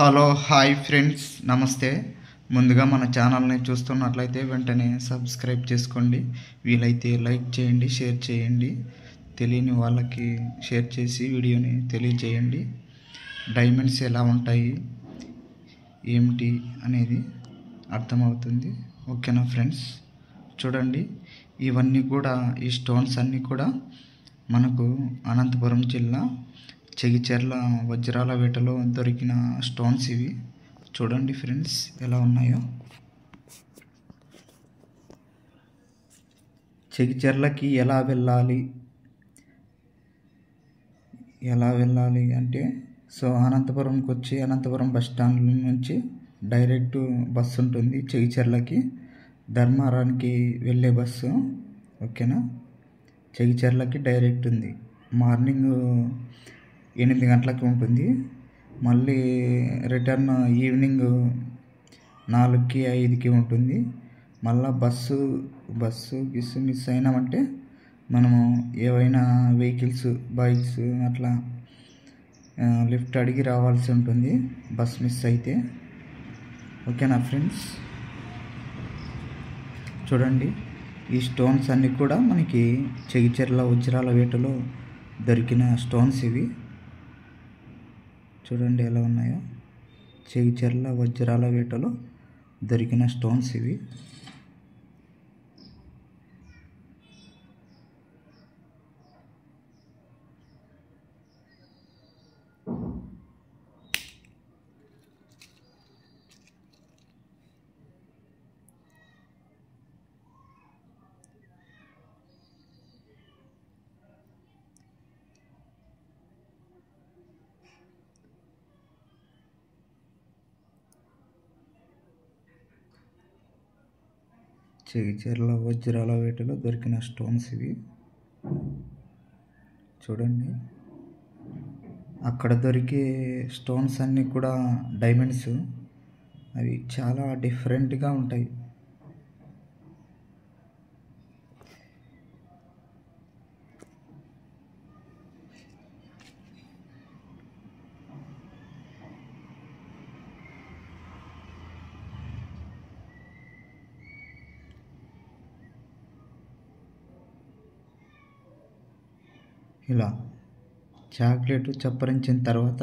Hello hi friends, నమస్తే. ముందుగా మన ఛానల్ని చూస్తున్నట్లయితే వెంటనే సబ్స్క్రైబ్ చేసుకోండి. వీలైతే లైక్ చేయండి, షేర్ చేయండి. తెలియని వాళ్ళకి షేర్ చేసి వీడియోని తెలియజేయండి. డైమండ్స్ ఎలా ఉంటాయి ఏమిటి అనేది అర్థమవుతుంది. ఓకేనా ఫ్రెండ్స్? చూడండి, ఇవన్నీ కూడా ఈ స్టోన్స్ అన్నీ కూడా మనకు అనంతపురం జిల్లా చెగిచెర్ల వజ్రాల వేటలో దొరికిన స్టోన్స్ ఇవి. చూడండి ఫ్రెండ్స్ ఎలా ఉన్నాయో. చెగిచెర్లకి ఎలా వెళ్ళాలి అంటే అనంతపురంకి వచ్చి అనంతపురం బస్ స్టాండ్ నుంచి డైరెక్ట్ బస్సు ఉంటుంది చెగిచెర్లకి. ధర్మారానికి వెళ్ళే బస్సు. ఓకేనా? చెగిచెర్లకి డైరెక్ట్ ఉంది. మార్నింగ్ 8 గంటలకి ఉంటుంది. మళ్ళీ రిటర్న్ ఈవినింగ్ 4కి 5కి ఉంటుంది. మళ్ళీ బస్సు మిస్ అయినామంటే మనము ఏవైనా వెహికల్స్, బైక్స్ అట్లా లిఫ్ట్ అడిగి రావాల్సి ఉంటుంది బస్ మిస్ అయితే. ఓకేనా ఫ్రెండ్స్? చూడండి, ఈ స్టోన్స్ అన్నీ కూడా మనకి చెగిచెర్ల వజ్రాల వేటలో దొరికిన స్టోన్స్ ఇవి. చూడండి ఎలా ఉన్నాయో. చెగిచెర్ల వజ్రాల వేటలో దొరికిన స్టోన్స్ ఇవి. చెగిచెర్ల వజ్రాల వేటలో దొరికిన స్టోన్స్ ఇవి. చూడండి, అక్కడ దొరికే స్టోన్స్ అన్నీ కూడా డైమండ్స్. అవి చాలా డిఫరెంట్గా ఉంటాయి. ఇలా చాక్లెట్ చప్పరించిన తర్వాత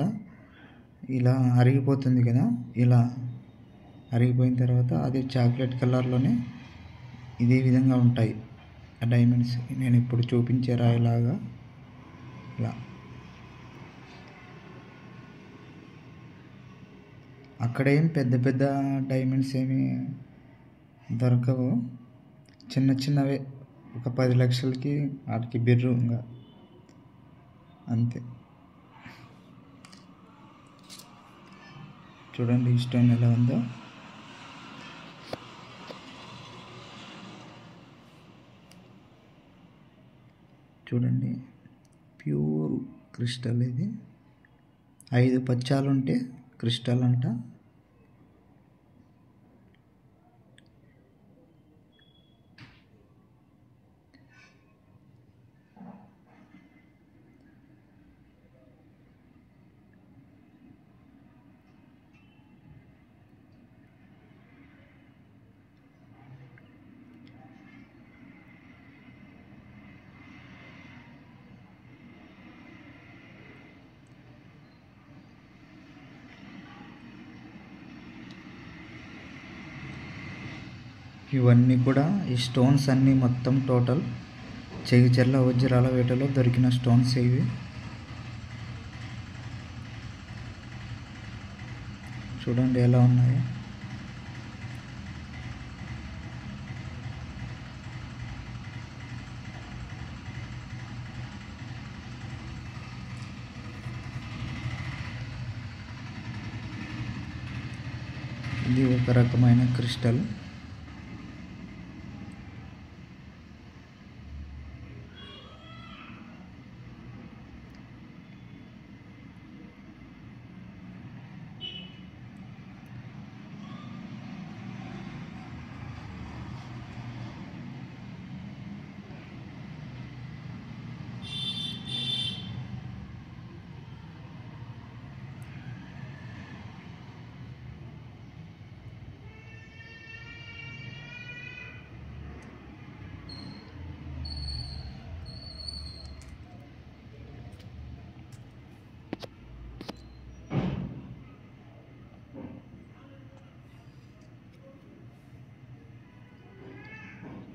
ఇలా అరిగిపోతుంది కదా. ఇలా అరిగిపోయిన తర్వాత అదే చాక్లెట్ కలర్లోనే ఇదే విధంగా ఉంటాయి ఆ డైమండ్స్. నేను ఇప్పుడు చూపించే రాయిలాగా ఇలా. అక్కడేం పెద్ద పెద్ద డైమండ్స్ ఏమి దొరకవు. చిన్న చిన్నవే, ఒక 10 లక్షలకి వాటికి బిర్రుగా అంతే. చూడండి ఈ స్టోన్ ఎలా ఉందో. చూడండి, ప్యూర్ క్రిస్టల్ ఇది. 5 పచ్చాలు ఉంటే క్రిస్టల్ అంట. ఇవన్నీ కూడా ఈ స్టోన్స్ అన్నీ మొత్తం టోటల్ చెగిచెర్ల వజ్రాల వేటలో దొరికిన స్టోన్స్ ఇవి. చూడండి ఎలా ఉన్నాయో. ఇది ఒక రకమైన క్రిస్టల్.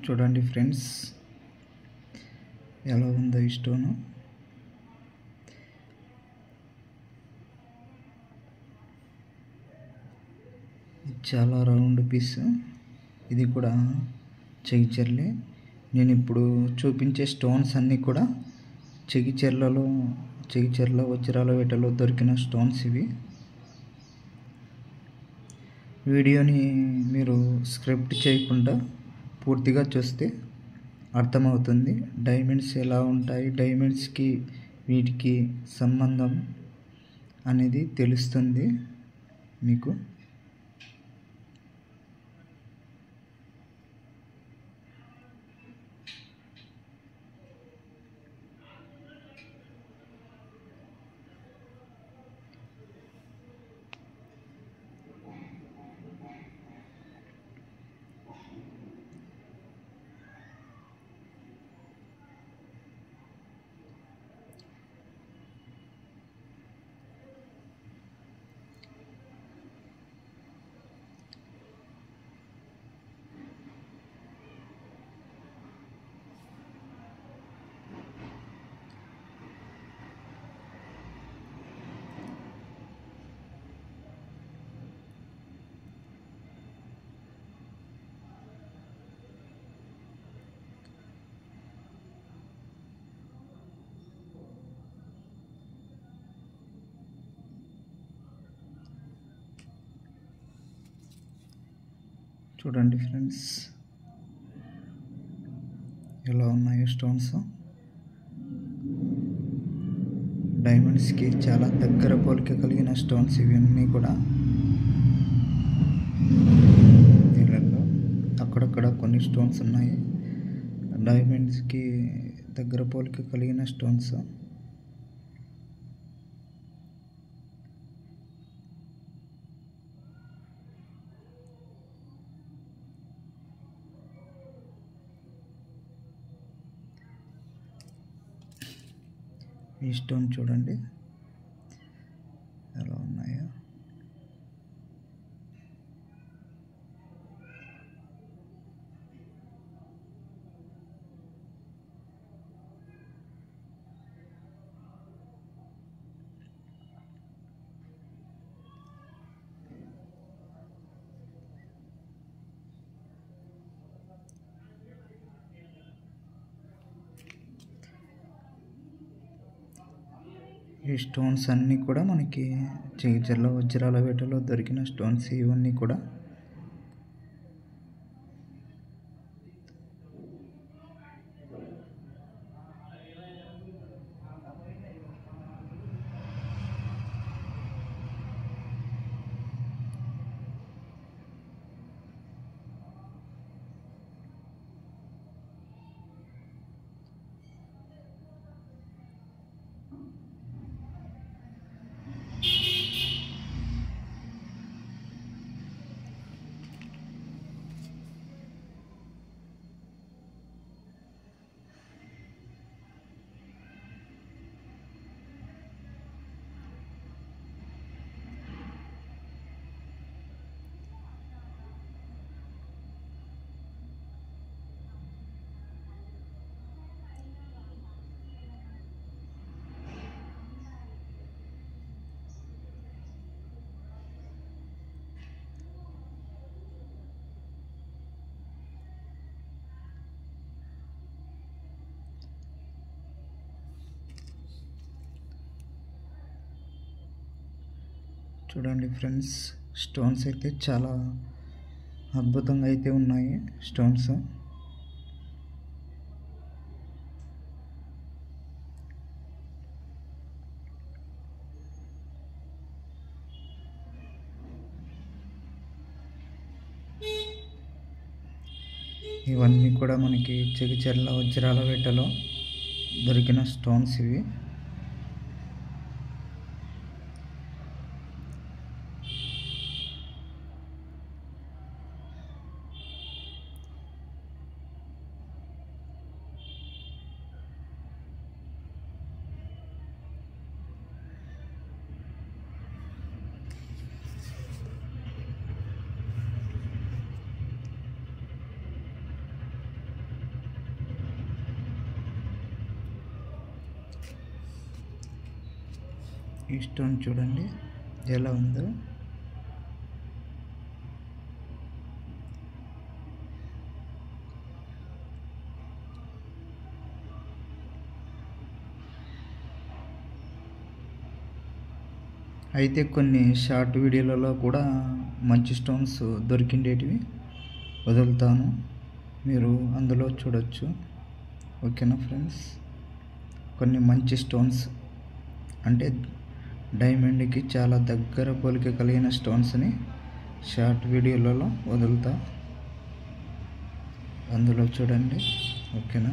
చూడండి ఫ్రెండ్స్, ఎలా ఉందో ఈ స్టోను. చాలా రౌండ్ పీస్. ఇది కూడా చెగిచెర్లే. నేను ఇప్పుడు చూపించే స్టోన్స్ అన్నీ కూడా చెగిచెర్ల వజ్రాలపేటలో దొరికిన స్టోన్స్ ఇవి. వీడియోని మీరు స్క్రిప్ట్ చేయకుండా పూర్తిగా చూస్తే అర్థమవుతుంది. డైమండ్స్ ఎలా ఉంటాయి, డైమండ్స్కి వీటికి సంబంధం అనేది తెలుస్తుంది మీకు. చూడండి ఫ్రెండ్స్, ఎలా ఉన్నాయో స్టోన్స్. డైమండ్స్కి చాలా దగ్గర పోలిక కలిగిన స్టోన్స్ ఇవన్నీ కూడా. నీళ్ళల్లో అక్కడక్కడ కొన్ని స్టోన్స్ ఉన్నాయి, డైమండ్స్కి దగ్గర పోలిక కలిగిన స్టోన్స్. ఈ స్టోన్ చూడండి ఎలా ఉన్నాయో. ఈ స్టోన్స్ అన్నీ కూడా మనకి చెగిచెర్ల వజ్రాలపేటలో దొరికిన స్టోన్స్ ఇవన్నీ కూడా. చూడండి ఫ్రెండ్స్, స్టోన్స్ అయితే చాలా అద్భుతంగా అయితే ఉన్నాయి స్టోన్స్. ఇవన్నీ కూడా మనకి చెగిచెర్ల వజ్రాలపేటలో దొరికిన స్టోన్స్ ఇవి. ఈ స్టోన్ చూడండి ఎలా ఉందో. అయితే కొన్ని షార్ట్ వీడియోలలో కూడా మంచి స్టోన్స్ దొరికిండేటివి వదులుతాను, మీరు అందులో చూడొచ్చు. ఓకేనా ఫ్రెండ్స్, కొన్ని మంచి స్టోన్స్ అంటే డైమండ్కి చాలా దగ్గర పోలిక కలిగిన స్టోన్స్ని షార్ట్ వీడియోలలో వదులుతా, అందులో చూడండి. ఓకేనా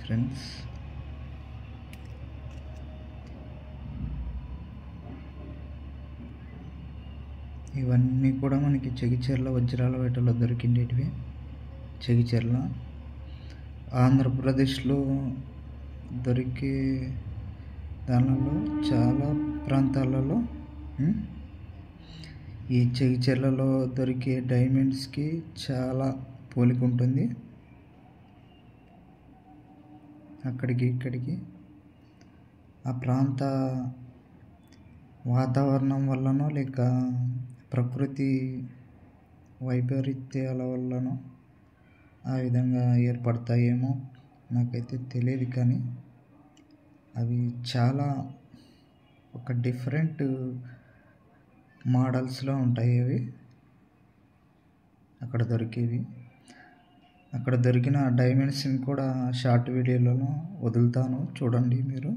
ఫ్రెండ్స్, ఇవన్నీ కూడా మనకి చెగిచెర్ల వజ్రాల వేటలో దొరికిండేటివి. చెగిచెర్ల ఆంధ్రప్రదేశ్లో దొరికే దానిలో చాలా ప్రాంతాలలో ఈ చెగిచెర్లలో దొరికే డైమండ్స్కి చాలా పోలిక ఉంటుంది. అక్కడికి ఇక్కడికి ఆ ప్రాంత వాతావరణం వల్లనో లేక ప్రకృతి వైపరీత్యాల వల్లనో ఆ విధంగా ఏర్పడతాయేమో నాకైతే తెలియదు, కానీ అవి చాలా ఒక డిఫరెంట్ మోడల్స్లో ఉంటాయి. అవి అక్కడ దొరికేవి, అక్కడ దొరికిన డైమండ్స్ని కూడా షార్ట్ వీడియోలలో వదులుతాను, చూడండి మీరు.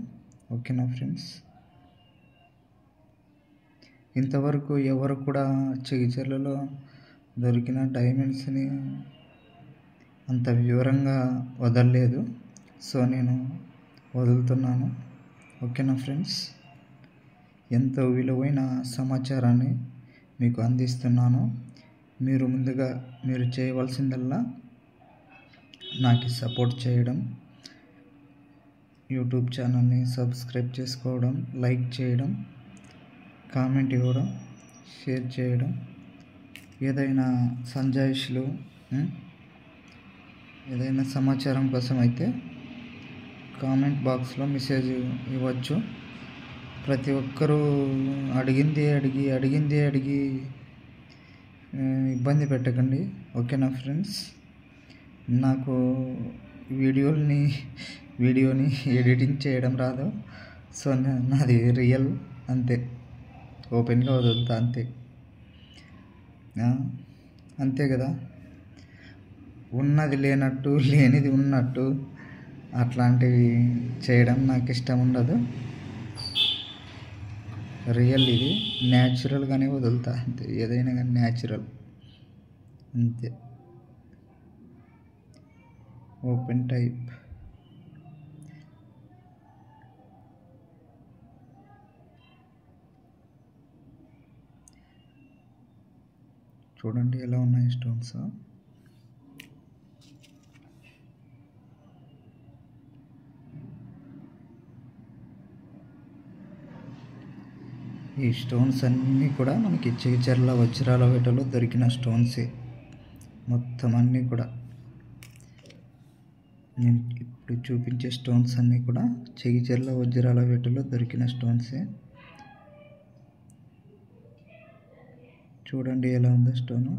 ఓకేనా ఫ్రెండ్స్, ఇంతవరకు ఎవరు కూడా చెగిచెర్లలో దొరికిన డైమండ్స్ని అంత వివరంగా వదలలేదు, సో నేను వదులుతున్నాను. ఓకేనా ఫ్రెండ్స్, ఎంతో విలువైన సమాచారాన్ని మీకు అందిస్తున్నాను. మీరు ముందుగా మీరు చేయవలసిందల్లా నాకు సపోర్ట్ చేయడం, యూట్యూబ్ ఛానల్ని సబ్స్క్రైబ్ చేసుకోవడం, లైక్ చేయడం, కామెంట్ ఇవ్వడం, షేర్ చేయడం. ఏదైనా సంజాయిషులు ఏదైనా సమాచారం కోసం అయితే కామెంట్ బాక్స్లో మెసేజ్ ఇవ్వచ్చు. ప్రతి ఒక్కరూ అడిగింది అడిగి ఇబ్బంది పెట్టకండి. ఓకేనా ఫ్రెండ్స్, నాకు వీడియోని ఎడిటింగ్ చేయడం రాదు, సో నాది రియల్ అంతే, ఓపెన్గా వదులుతా అంతే. అంతే కదా, ఉన్నది లేనట్టు లేనిది ఉన్నట్టు అట్లాంటివి చేయడం నాకు ఇష్టం ఉండదు. రియల్ ఇది, న్యాచురల్గానే వదులుతా అంతే, ఏదైనా కానీ న్యాచురల్ అంతే, ఓపెన్ టైప్. చూడండి ఎలా ఉన్నాయి స్టోన్స్. ఈ స్టోన్స్ అన్నీ కూడా మనకి చెగిచెర్ల వజ్రాల వేటలో దొరికిన స్టోన్సే, మొత్తం అన్నీ కూడా. నేను ఇప్పుడు చూపించే స్టోన్స్ అన్నీ కూడా చెగిచెర్ల వజ్రాల వేటలో దొరికిన స్టోన్సే. చూడండి ఎలా ఉందో స్టోను.